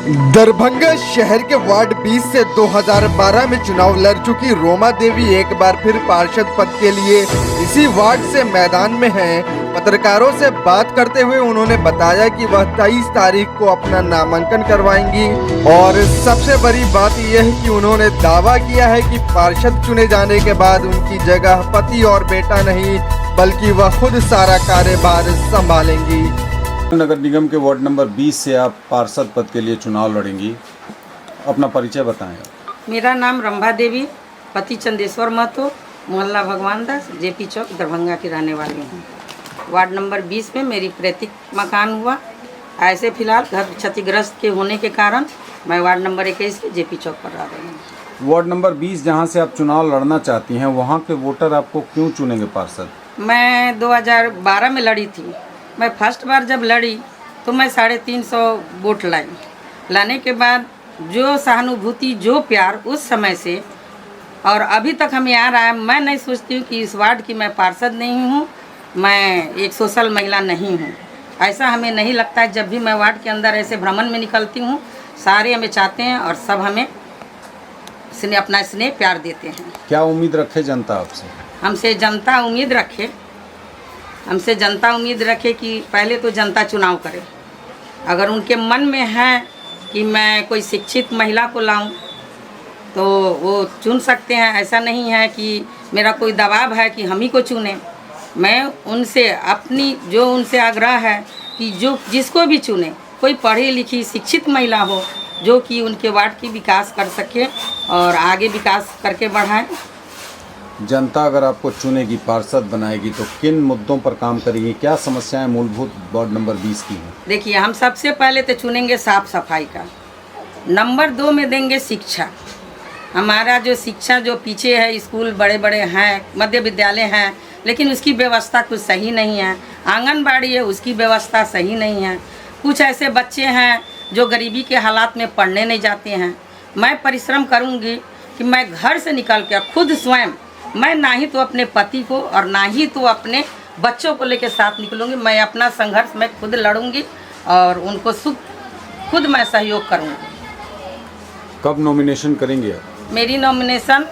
दरभंगा शहर के वार्ड 20 से 2012 में चुनाव लड़ चुकी रोमा देवी एक बार फिर पार्षद पद के लिए इसी वार्ड से मैदान में हैं। पत्रकारों से बात करते हुए उन्होंने बताया कि वह 23 तारीख को अपना नामांकन करवाएंगी और सबसे बड़ी बात यह है कि उन्होंने दावा किया है कि पार्षद चुने जाने के बाद उनकी जगह पति और बेटा नहीं बल्कि वह खुद सारा कार्यभार संभालेंगी। नगर निगम के वार्ड नंबर 20 से आप पार्षद पद के लिए चुनाव लड़ेंगी, अपना परिचय बताएं। मेरा नाम रंभा देवी, पति चंदेश्वर महतो, मोहल्ला भगवान दास, जेपी चौक, दरभंगा की रहने वाली हूँ। वार्ड नंबर 20 में मेरी पैतृक मकान हुआ। ऐसे फिलहाल घर क्षतिग्रस्त के होने के कारण मैं वार्ड नंबर 21 के जेपी चौक पर रह रही हूँ। वार्ड नंबर 20 जहां से आप चुनाव लड़ना चाहती हैं, वहां के वोटर आपको क्यों चुनेंगे पार्षद? मैं 2012 में लड़ी थी। मैं फर्स्ट बार जब लड़ी तो मैं 350 वोट लाई। लाने के बाद जो सहानुभूति, जो प्यार उस समय से और अभी तक हमें आ रहा है, मैं नहीं सोचती हूँ कि इस वार्ड की मैं पार्षद नहीं हूँ, मैं एक सोशल महिला नहीं हूँ। ऐसा हमें नहीं लगता है। जब भी मैं वार्ड के अंदर ऐसे भ्रमण में निकलती हूँ, सारे हमें चाहते हैं और सब हमें अपना स्नेह प्यार देते हैं। क्या उम्मीद रखे जनता आपसे? हमसे जनता उम्मीद रखे कि पहले तो जनता चुनाव करे। अगर उनके मन में है कि मैं कोई शिक्षित महिला को लाऊं तो वो चुन सकते हैं। ऐसा नहीं है कि मेरा कोई दबाव है कि हम ही को चुने। मैं उनसे उनसे आग्रह है कि जो जिसको भी चुने, कोई पढ़ी लिखी शिक्षित महिला हो जो कि उनके वार्ड की विकास कर सके और आगे विकास करके बढ़ाए। जनता अगर आपको चुनेगी, पार्षद बनाएगी, तो किन मुद्दों पर काम करेगी? क्या समस्याएं मूलभूत वार्ड नंबर 20 की हैं? देखिए, हम सबसे पहले तो चुनेंगे साफ सफाई का। नंबर 2 में देंगे शिक्षा। हमारा जो शिक्षा जो पीछे है, स्कूल बड़े बड़े हैं, मध्य विद्यालय हैं, लेकिन उसकी व्यवस्था कुछ सही नहीं है। आंगनबाड़ी है, उसकी व्यवस्था सही नहीं है। कुछ ऐसे बच्चे हैं जो गरीबी के हालात में पढ़ने नहीं जाते हैं। मैं परिश्रम करूँगी कि मैं घर से निकल कर खुद स्वयं, मैं ना ही तो अपने पति को और ना ही तो अपने बच्चों को लेकर साथ निकलूँगी। मैं अपना संघर्ष मैं खुद लड़ूंगी और उनको खुद मैं सहयोग करूँगी। कब नॉमिनेशन करेंगे आप? मेरी नॉमिनेशन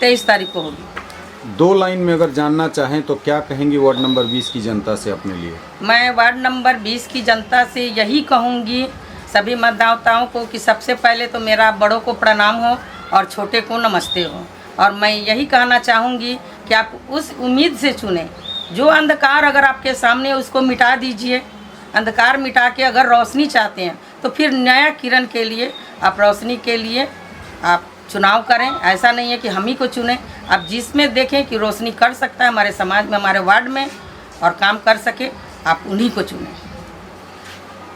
23 तारीख को होगी। 2 लाइन में अगर जानना चाहें तो क्या कहेंगी वार्ड नंबर 20 की जनता से अपने लिए? मैं वार्ड नंबर 20 की जनता से यही कहूँगी, सभी मतदाताओं को, कि सबसे पहले तो मेरा बड़ों को प्रणाम हो और छोटे को नमस्ते हो। और मैं यही कहना चाहूँगी कि आप उस उम्मीद से चुनें जो अंधकार अगर आपके सामने, उसको मिटा दीजिए। अंधकार मिटा के अगर रोशनी चाहते हैं तो फिर नया किरण के लिए आप, रोशनी के लिए आप चुनाव करें। ऐसा नहीं है कि हम ही को चुनें। आप जिसमें देखें कि रोशनी कर सकता है हमारे समाज में, हमारे वार्ड में और काम कर सके, आप उन्हीं को चुनें।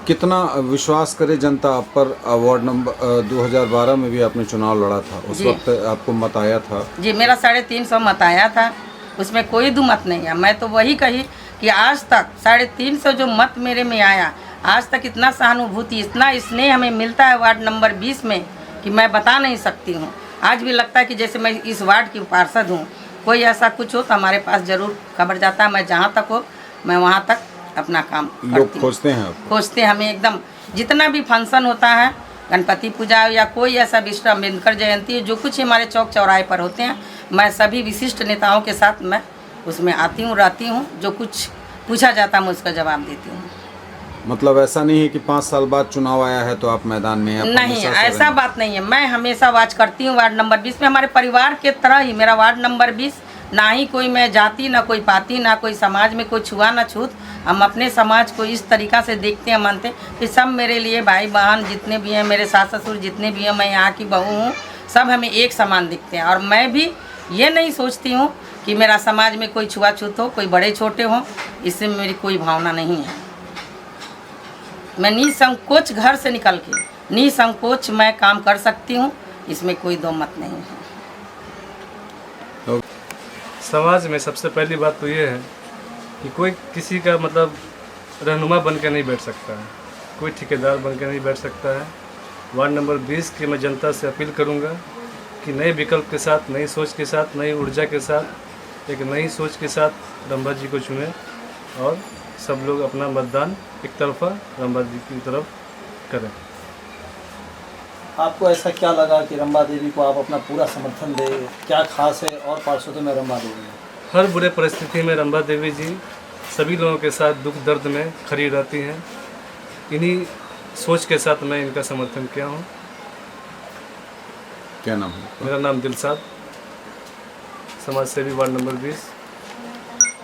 कितना विश्वास करे जनता आप पर? वार्ड नंबर 2012 में भी आपने चुनाव लड़ा था, उस वक्त आपको मत आया था? जी, मेरा 350 मत आया था, उसमें कोई दो मत नहीं है। मैं तो वही कही कि आज तक 350 जो मत मेरे में आया, आज तक इतना सहानुभूति, इतना स्नेह हमें मिलता है वार्ड नंबर 20 में कि मैं बता नहीं सकती हूँ। आज भी लगता है कि जैसे मैं इस वार्ड की पार्षद हूँ। कोई ऐसा कुछ हो तो हमारे पास ज़रूर खबर जाता है। मैं जहाँ तक हो मैं वहाँ तक अपना काम लोग खोजते हैं आपको? खोजते हैं हमें एकदम। जितना भी फंक्शन होता है, गणपति पूजा या कोई ऐसा विश्व अम्बेडकर जयंती, जो कुछ हमारे चौक चौराहे पर होते हैं, मैं सभी विशिष्ट नेताओं के साथ मैं उसमें आती हूँ, रहती हूँ। जो कुछ पूछा जाता है मैं उसका जवाब देती हूँ। मतलब ऐसा नहीं है कि 5 साल बाद चुनाव आया है तो आप मैदान में हैं? नहीं, ऐसा बात नहीं है। मैं हमेशा वाच करती हूँ वार्ड नंबर 20 में। हमारे परिवार के तरह ही मेरा वार्ड नंबर 20, ना ही कोई मैं जाति, ना कोई पाति, ना कोई समाज में कोई छुआ ना छूत। हम अपने समाज को इस तरीक़ा से देखते हैं, मानते हैं कि सब मेरे लिए भाई बहन जितने भी हैं, मेरे सास ससुर जितने भी हैं, मैं यहाँ की बहू हूँ, सब हमें एक समान दिखते हैं। और मैं भी ये नहीं सोचती हूँ कि मेरा समाज में कोई छुआछूत हो, कोई बड़े छोटे हों, इससे मेरी कोई भावना नहीं है। मैं निसंकोच घर से निकल के निसंकोच मैं काम कर सकती हूँ, इसमें कोई दो मत नहीं है। समाज में सबसे पहली बात तो ये है कि कोई किसी का मतलब रहनुमा बन के नहीं बैठ सकता है, कोई ठेकेदार बन के नहीं बैठ सकता है। वार्ड नंबर 20 की मैं जनता से अपील करूँगा कि नए विकल्प के साथ, नई सोच के साथ, नई ऊर्जा के साथ, एक नई सोच के साथ रंभा जी को चुनें और सब लोग अपना मतदान एक तरफा रंभा जी की तरफ करें। आपको ऐसा क्या लगा कि रंबा देवी को आप अपना पूरा समर्थन दें? क्या खास है और पार्षदों में रंबा देवी में? हर बुरे परिस्थिति में रंबा देवी जी सभी लोगों के साथ दुख दर्द में खड़ी रहती हैं। इन्हीं सोच के साथ मैं इनका समर्थन किया हूँ। क्या नाम है? मेरा नाम दिलसाद, समाज सेवी वार्ड नंबर 20।